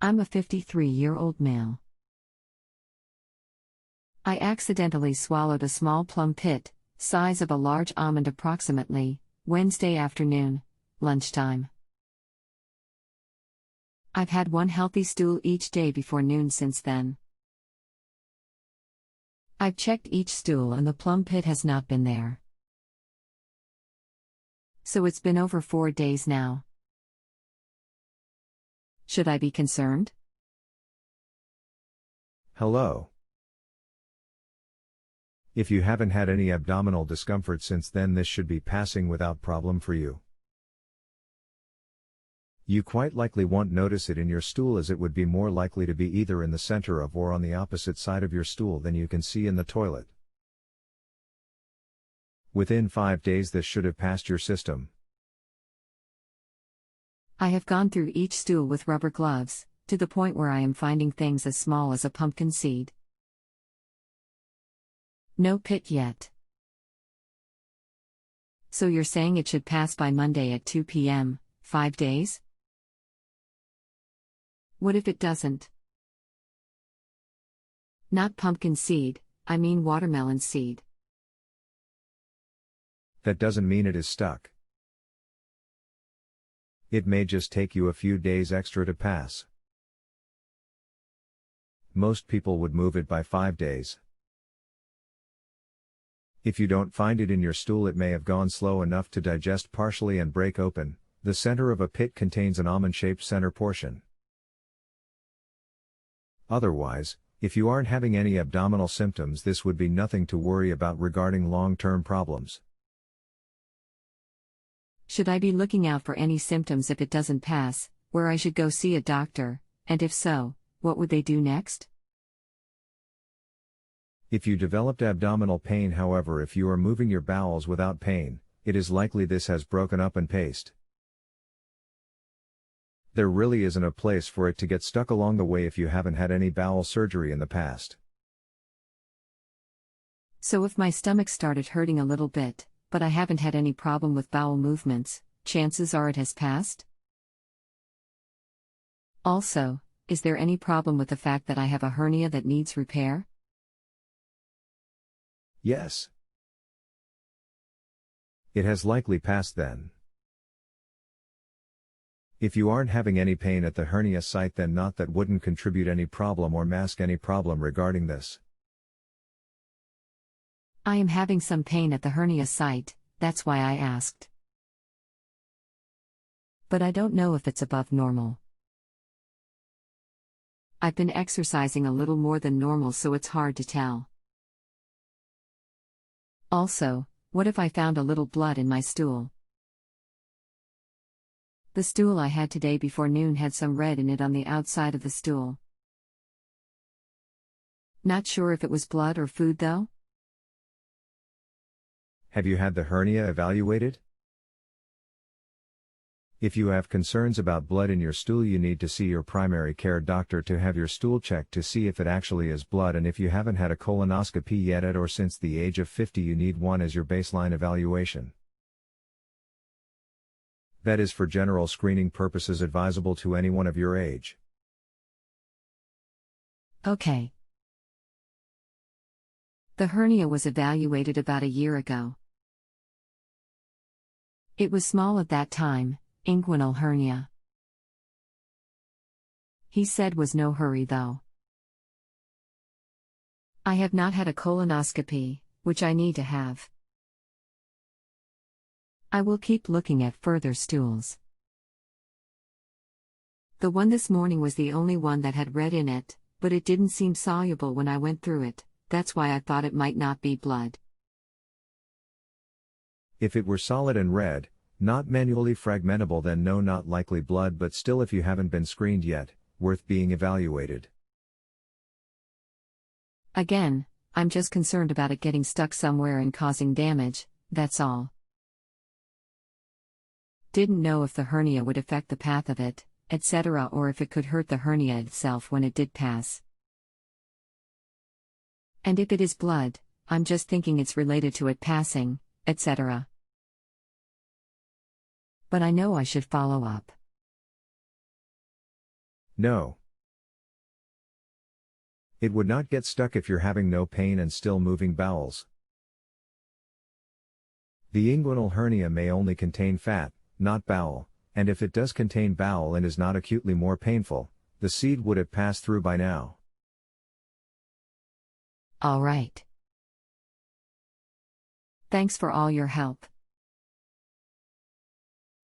I'm a 53-year-old male. I accidentally swallowed a small plum pit, size of a large almond approximately, Wednesday afternoon, lunchtime. I've had one healthy stool each day before noon since then. I've checked each stool and the plum pit has not been there. So it's been over 4 days now. Should I be concerned? Hello. If you haven't had any abdominal discomfort since then, this should be passing without problem for you. You quite likely won't notice it in your stool, as it would be more likely to be either in the center of or on the opposite side of your stool than you can see in the toilet. Within 5 days this should have passed your system. I have gone through each stool with rubber gloves, to the point where I am finding things as small as a pumpkin seed. No pit yet. So you're saying it should pass by Monday at 2 p.m., 5 days? What if it doesn't? Not pumpkin seed, I mean watermelon seed. That doesn't mean it is stuck. It may just take you a few days extra to pass. Most people would move it by 5 days. If you don't find it in your stool, it may have gone slow enough to digest partially and break open. The center of a pit contains an almond-shaped center portion. Otherwise, if you aren't having any abdominal symptoms, this would be nothing to worry about regarding long-term problems. Should I be looking out for any symptoms if it doesn't pass, where I should go see a doctor, and if so, what would they do next? If you developed abdominal pain, however, if you are moving your bowels without pain, it is likely this has broken up and paste. There really isn't a place for it to get stuck along the way if you haven't had any bowel surgery in the past. So if my stomach started hurting a little bit, but I haven't had any problem with bowel movements, chances are it has passed? Also, is there any problem with the fact that I have a hernia that needs repair? Yes. It has likely passed then. If you aren't having any pain at the hernia site, then that wouldn't contribute any problem or mask any problem regarding this. I am having some pain at the hernia site, that's why I asked. But I don't know if it's above normal. I've been exercising a little more than normal, so it's hard to tell. Also, what if I found a little blood in my stool? The stool I had today before noon had some red in it on the outside of the stool. Not sure if it was blood or food though. Have you had the hernia evaluated? If you have concerns about blood in your stool, you need to see your primary care doctor to have your stool checked to see if it actually is blood, and if you haven't had a colonoscopy yet at or since the age of 50, you need one as your baseline evaluation. That is for general screening purposes advisable to anyone of your age. Okay. The hernia was evaluated about a year ago. It was small at that time, inguinal hernia. He said was no hurry though. I have not had a colonoscopy, which I need to have. I will keep looking at further stools. The one this morning was the only one that had red in it, but it didn't seem soluble when I went through it, that's why I thought it might not be blood. If it were solid and red, not manually fragmentable, then no, not likely blood, but still, if you haven't been screened yet, worth being evaluated. Again, I'm just concerned about it getting stuck somewhere and causing damage, that's all. Didn't know if the hernia would affect the path of it, etc., or if it could hurt the hernia itself when it did pass. And if it is blood, I'm just thinking it's related to it passing, etc. But I know I should follow up. No, It would not get stuck if you're having no pain and still moving bowels. The inguinal hernia may only contain fat, not bowel, and if it does contain bowel and is not acutely more painful, the seed would have passed through by now. All right. Thanks for all your help.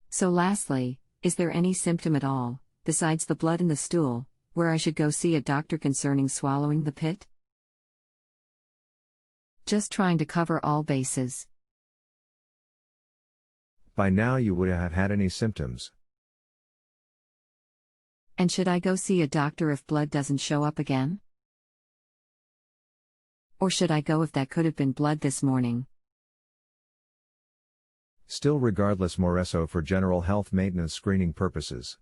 So lastly, is there any symptom at all, besides the blood in the stool, where I should go see a doctor concerning swallowing the pit? Just trying to cover all bases. By now you would have had any symptoms. And should I go see a doctor if blood doesn't show up again? Or should I go if that could have been blood this morning? Still regardless moreso for general health maintenance screening purposes.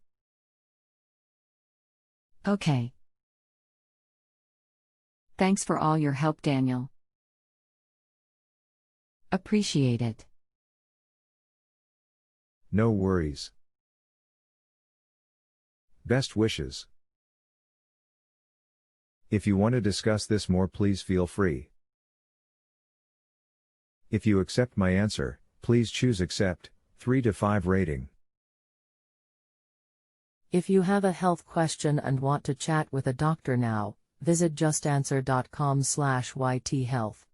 Okay. Thanks for all your help, Daniel. Appreciate it. No worries. Best wishes. If you want to discuss this more, please feel free. If you accept my answer, please choose accept, 3 to 5 rating. If you have a health question and want to chat with a doctor now, visit justanswer.com/ythealth.